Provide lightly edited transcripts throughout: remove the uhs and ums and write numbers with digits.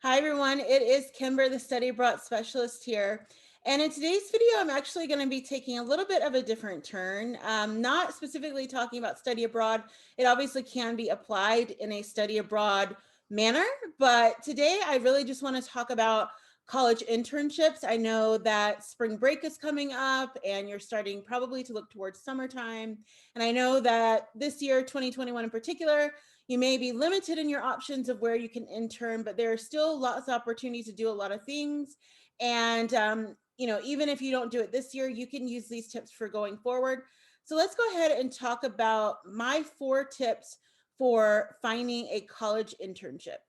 Hi everyone, it is Kimber, the study abroad specialist here. And in today's video, I'm actually going to be taking a little bit of a different turn, not specifically talking about study abroad. It obviously can be applied in a study abroad manner, but today I really just want to talk about college internships. I know that spring break is coming up and you're starting probably to look towards summertime. And I know that this year, 2021 in particular, you may be limited in your options of where you can intern, but there are still lots of opportunities to do a lot of things. And, even if you don't do it this year, you can use these tips for going forward. So let's go ahead and talk about my 4 tips for finding a college internship.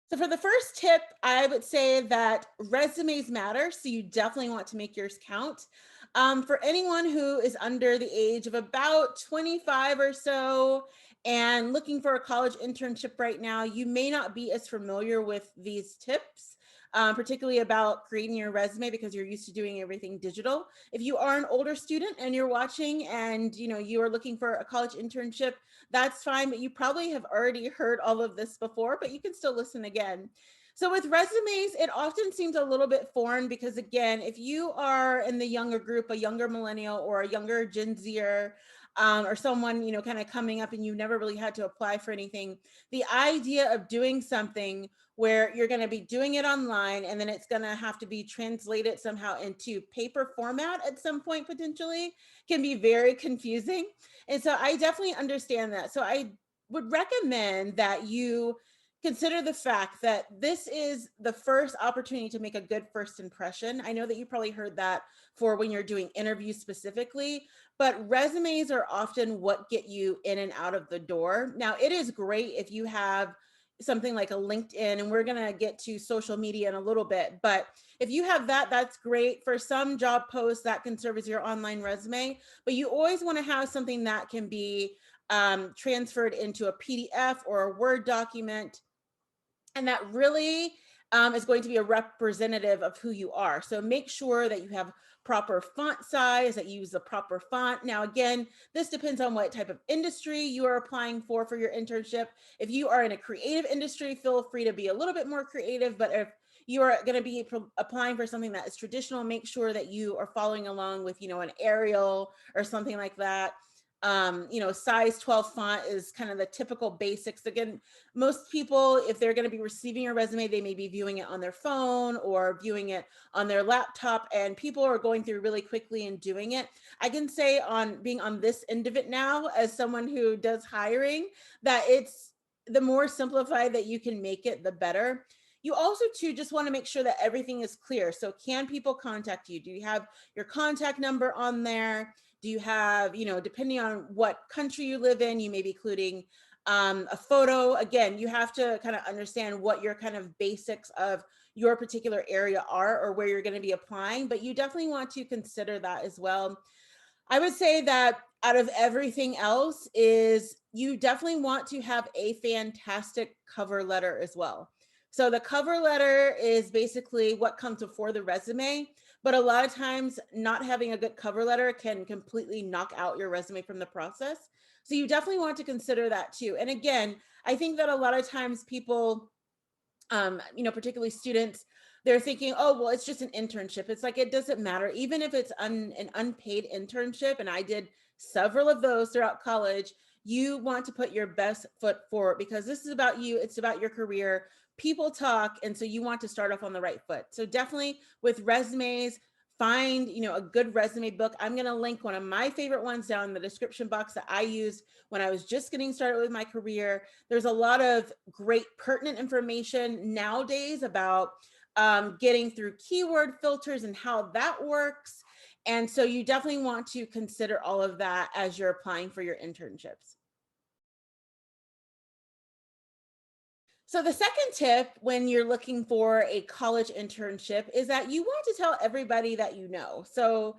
So for the first tip, I would say that resumes matter. So you definitely want to make yours count. For anyone who is under the age of about 25 or so and looking for a college internship right now, you may not be as familiar with these tips. Particularly about creating your resume because you're used to doing everything digital. If you are an older student and you're watching and you are looking for a college internship, that's fine, but you probably have already heard all of this before, but you can still listen again. So with resumes, it often seems a little bit foreign because again, if you are in the younger group, a younger millennial or a younger Gen Zer, or someone, kind of coming up and you never really had to apply for anything, the idea of doing something where you're going to be doing it online and then it's going to have to be translated somehow into paper format at some point potentially can be very confusing. And so I definitely understand that. So I would recommend that you consider the fact that this is the first opportunity to make a good first impression. I know that you probably heard that for when you're doing interviews specifically, but resumes are often what get you in and out of the door. Now, it is great if you have something like a LinkedIn, and we're going to get to social media in a little bit, but if you have that, that's great. For some job posts, that can serve as your online resume, but you always want to have something that can be transferred into a PDF or a Word document, and that really is going to be a representative of who you are. So make sure that you have proper font size, that you use the proper font. Now, again, this depends on what type of industry you are applying for your internship. If you are in a creative industry, feel free to be a little bit more creative, but if you are going to be applying for something that is traditional, make sure that you are following along with, an Arial or something like that. Size 12 font is kind of the typical basics. Again, most people, if they're going to be receiving your resume, they may be viewing it on their phone or viewing it on their laptop, and people are going through really quickly and doing it. I can say on being on this end of it now, as someone who does hiring, that it's the more simplified that you can make it, the better. You also too just want to make sure that everything is clear. So can people contact you? Do you have your contact number on there? Do you have, depending on what country you live in, you may be including a photo. Again, you have to kind of understand what your kind of basics of your particular area are or where you're going to be applying, but you definitely want to consider that as well. I would say that out of everything else is you definitely want to have a fantastic cover letter as well. So the cover letter is basically what comes before the resume, but a lot of times not having a good cover letter can completely knock out your resume from the process. So you definitely want to consider that too. And again, I think that a lot of times people, particularly students, they're thinking, oh, well, it's just an internship. It's like, it doesn't matter. Even if it's an unpaid internship, and I did several of those throughout college, you want to put your best foot forward because this is about you. It's about your career. People talk. And so you want to start off on the right foot. So definitely with resumes, find, a good resume book. I'm going to link one of my favorite ones down in the description box that I used when I was just getting started with my career. There's a lot of great pertinent information nowadays about getting through keyword filters and how that works. And so you definitely want to consider all of that as you're applying for your internships. So the second tip when you're looking for a college internship is that you want to tell everybody that you know. So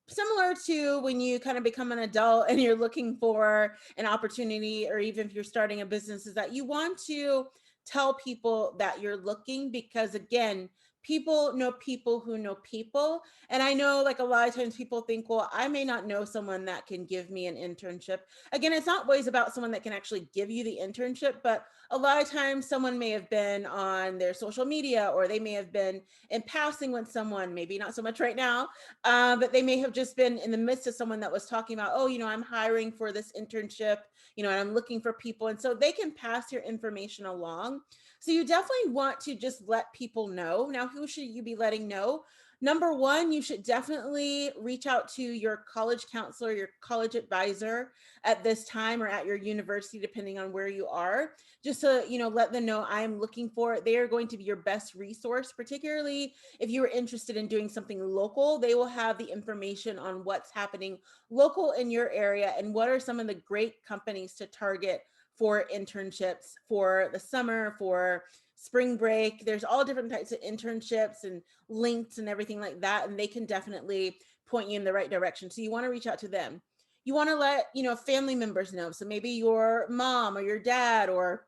similar to when you kind of become an adult and you're looking for an opportunity, or even if you're starting a business, is that you want to tell people that you're looking because again, people know people who know people. And I know like a lot of times people think, well, I may not know someone that can give me an internship. Again, it's not always about someone that can actually give you the internship, but a lot of times someone may have been on their social media, or they may have been in passing with someone, maybe not so much right now, but they may have just been in the midst of someone that was talking about, oh, I'm hiring for this internship, and I'm looking for people. And so they can pass your information along. So you definitely want to just let people know. Now, who should you be letting know? Number one, you should definitely reach out to your college counselor, your college advisor at this time, or at your university, depending on where you are, just to, let them know I'm looking for it. They are going to be your best resource, particularly if you are interested in doing something local. They will have the information on what's happening local in your area and what are some of the great companies to target for internships for the summer, for spring break. There's all different types of internships and links and everything like that, and they can definitely point you in the right direction. So you want to reach out to them. You want to let family members know. So maybe your mom or your dad or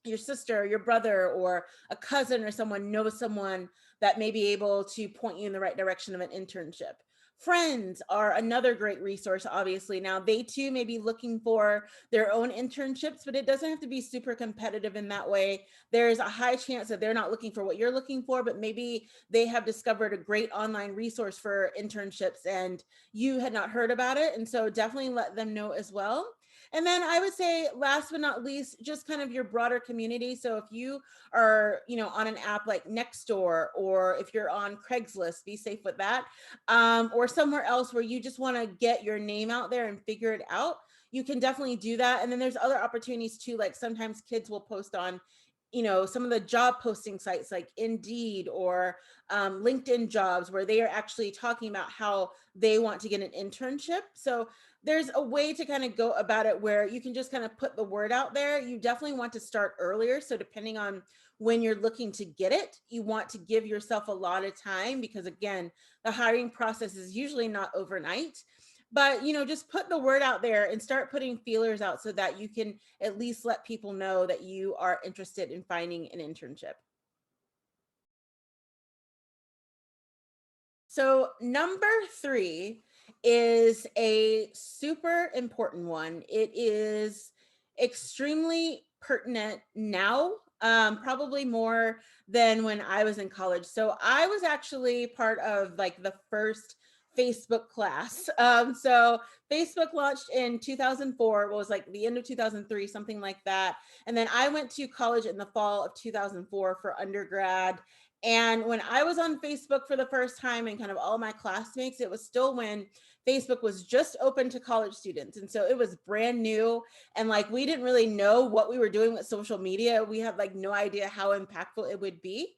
your sister or your brother or a cousin or someone knows someone that may be able to point you in the right direction of an internship. Friends are another great resource, obviously. Now, they too may be looking for their own internships, but it doesn't have to be super competitive in that way. There's a high chance that they're not looking for what you're looking for, but maybe they have discovered a great online resource for internships and you had not heard about it. And so definitely let them know as well. And then I would say, last but not least, just kind of your broader community. So if you are, on an app like Nextdoor, or if you're on Craigslist, be safe with that, or somewhere else where you just want to get your name out there and figure it out, you can definitely do that. And then there's other opportunities too. Like sometimes kids will post on some of the job posting sites like Indeed or LinkedIn Jobs, where they are actually talking about how they want to get an internship. So there's a way to kind of go about it where you can just kind of put the word out there. You definitely want to start earlier. So depending on when you're looking to get it, you want to give yourself a lot of time, because again, the hiring process is usually not overnight. But just put the word out there and start putting feelers out so that you can at least let people know that you are interested in finding an internship. So number three is a super important one. It is extremely pertinent now, probably more than when I was in college. So I was actually part of like the first Facebook class. So Facebook launched in 2004. It was like the end of 2003, something like that. And then I went to college in the fall of 2004 for undergrad. And when I was on Facebook for the first time, and kind of all my classmates, it was still when Facebook was just open to college students. And so it was brand new. And like, we didn't really know what we were doing with social media. We had like no idea how impactful it would be.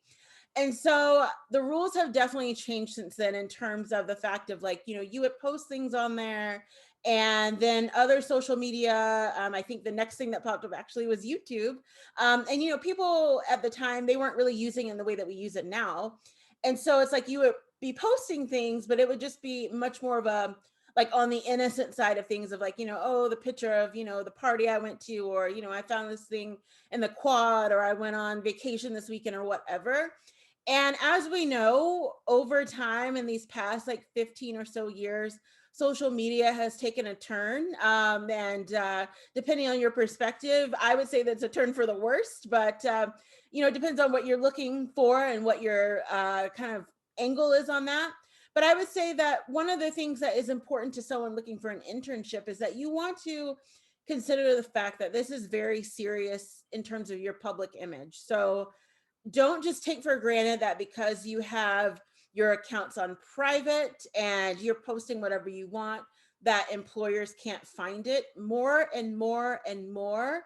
And so the rules have definitely changed since then, in terms of the fact of like, you would post things on there, and then other social media. I think the next thing that popped up actually was YouTube. And, people at the time, they weren't really using it in the way that we use it now. And so it's like you would be posting things, but it would just be much more of a, like, on the innocent side of things, of like, oh, the picture of, the party I went to, or, I found this thing in the quad, or I went on vacation this weekend, or whatever. And as we know, over time, in these past like 15 or so years, social media has taken a turn. And depending on your perspective, I would say that's a turn for the worst. But, it depends on what you're looking for and what your kind of angle is on that. But I would say that one of the things that is important to someone looking for an internship is that you want to consider the fact that this is very serious in terms of your public image. So don't just take for granted that because you have your accounts on private and you're posting whatever you want, that employers can't find it. More and more and more,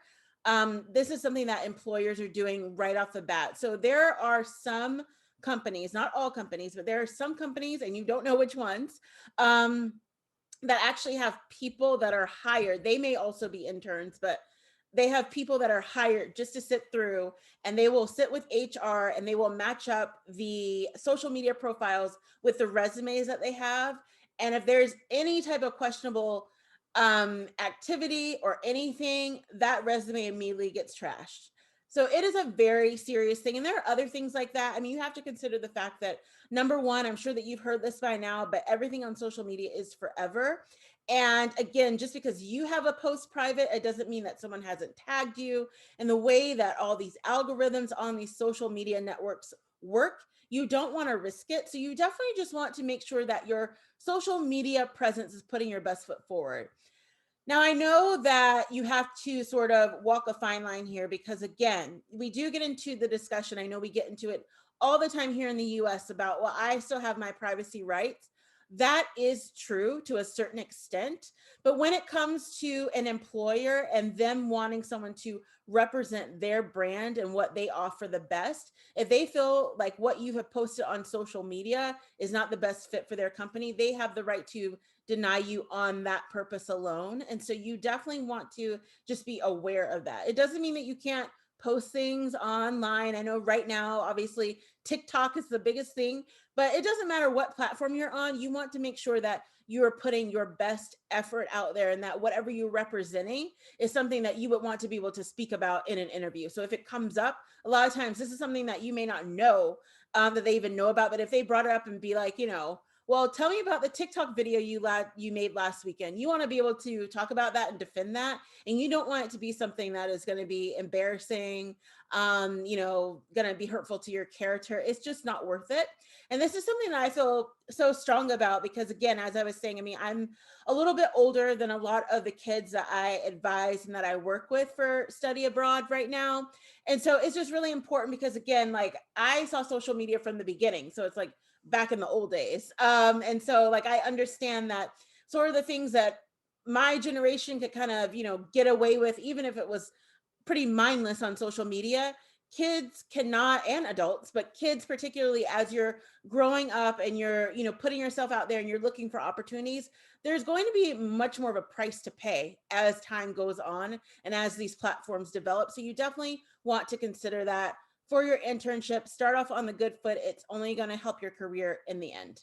this is something that employers are doing right off the bat. So there are some companies, not all companies, but there are some companies, and you don't know which ones, that actually have people that are hired. They may also be interns, but they have people that are hired just to sit through, and they will sit with HR and they will match up the social media profiles with the resumes that they have. And if there's any type of questionable activity or anything, that resume immediately gets trashed. So it is a very serious thing. And there are other things like that. I mean, you have to consider the fact that, number one, I'm sure that you've heard this by now, but everything on social media is forever. And again, just because you have a post private, it doesn't mean that someone hasn't tagged you. And the way that all these algorithms on these social media networks work, you don't want to risk it. So you definitely just want to make sure that your social media presence is putting your best foot forward. Now, I know that you have to sort of walk a fine line here because, again, we do get into the discussion. I know we get into it all the time here in the US about, well, I still have my privacy rights. That is true to a certain extent. But when it comes to an employer and them wanting someone to represent their brand and what they offer the best, if they feel like what you have posted on social media is not the best fit for their company, they have the right to deny you on that purpose alone. And so you definitely want to just be aware of that. It doesn't mean that you can't post things online. I know right now, obviously, TikTok is the biggest thing, but it doesn't matter what platform you're on. You want to make sure that you are putting your best effort out there and that whatever you're representing is something that you would want to be able to speak about in an interview. So if it comes up, a lot of times this is something that you may not know that they even know about, but if they brought it up and be like, well, tell me about the TikTok video you made last weekend. You want to be able to talk about that and defend that. And you don't want it to be something that is going to be embarrassing, going to be hurtful to your character. It's just not worth it. And this is something that I feel so strong about because, again, as I was saying, I mean, I'm a little bit older than a lot of the kids that I advise and that I work with for study abroad right now. And so it's just really important because, again, like I saw social media from the beginning. So it's like, back in the old days. And so like, I understand that sort of the things that my generation could kind of, get away with, even if it was pretty mindless on social media, kids cannot, and adults, but kids, particularly as you're growing up and you're, putting yourself out there and you're looking for opportunities, there's going to be much more of a price to pay as time goes on and as these platforms develop. So you definitely want to consider that for your internship. Start off on the good foot. It's only going to help your career in the end.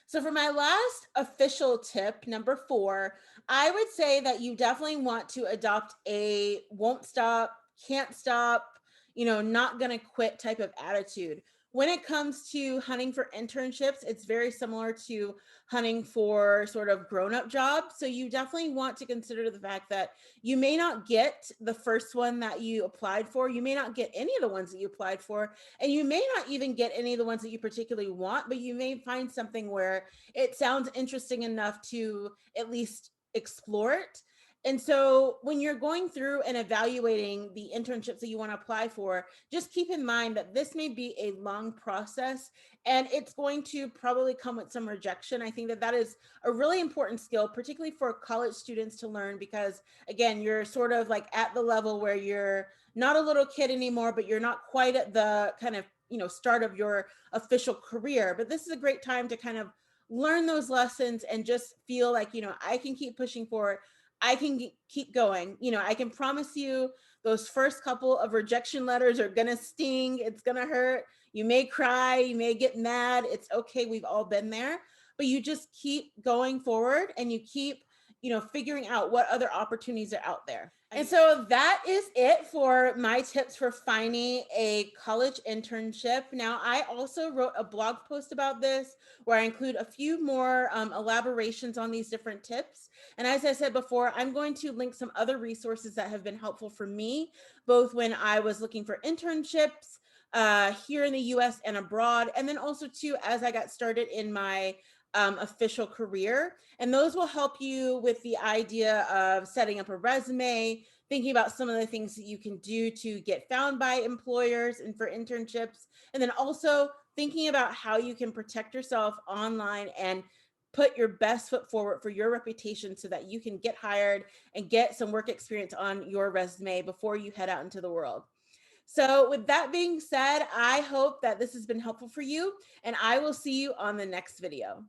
So for my last official tip, number 4, I would say that you definitely want to adopt a won't stop, can't stop, not going to quit type of attitude. When it comes to hunting for internships, it's very similar to hunting for sort of grown-up jobs. So you definitely want to consider the fact that you may not get the first one that you applied for. You may not get any of the ones that you applied for, and you may not even get any of the ones that you particularly want, but you may find something where it sounds interesting enough to at least explore it. And so when you're going through and evaluating the internships that you want to apply for, just keep in mind that this may be a long process and it's going to probably come with some rejection. I think that that is a really important skill, particularly for college students to learn, because again, you're sort of like at the level where you're not a little kid anymore, but you're not quite at the kind of, start of your official career. But this is a great time to kind of learn those lessons and just feel like, I can keep pushing forward. I can keep going. I can promise you those first couple of rejection letters are going to sting. It's going to hurt. You may cry. You may get mad. It's okay. We've all been there. But you just keep going forward and you keep, figuring out what other opportunities are out there. And so that is it for my tips for finding a college internship. Now, I also wrote a blog post about this where I include a few more elaborations on these different tips. And as I said before, I'm going to link some other resources that have been helpful for me, both when I was looking for internships here in the US and abroad, and then also too, as I got started in my official career. And those will help you with the idea of setting up a resume, thinking about some of the things that you can do to get found by employers and for internships, and then also thinking about how you can protect yourself online and put your best foot forward for your reputation so that you can get hired and get some work experience on your resume before you head out into the world. So with that being said, I hope that this has been helpful for you, and I will see you on the next video.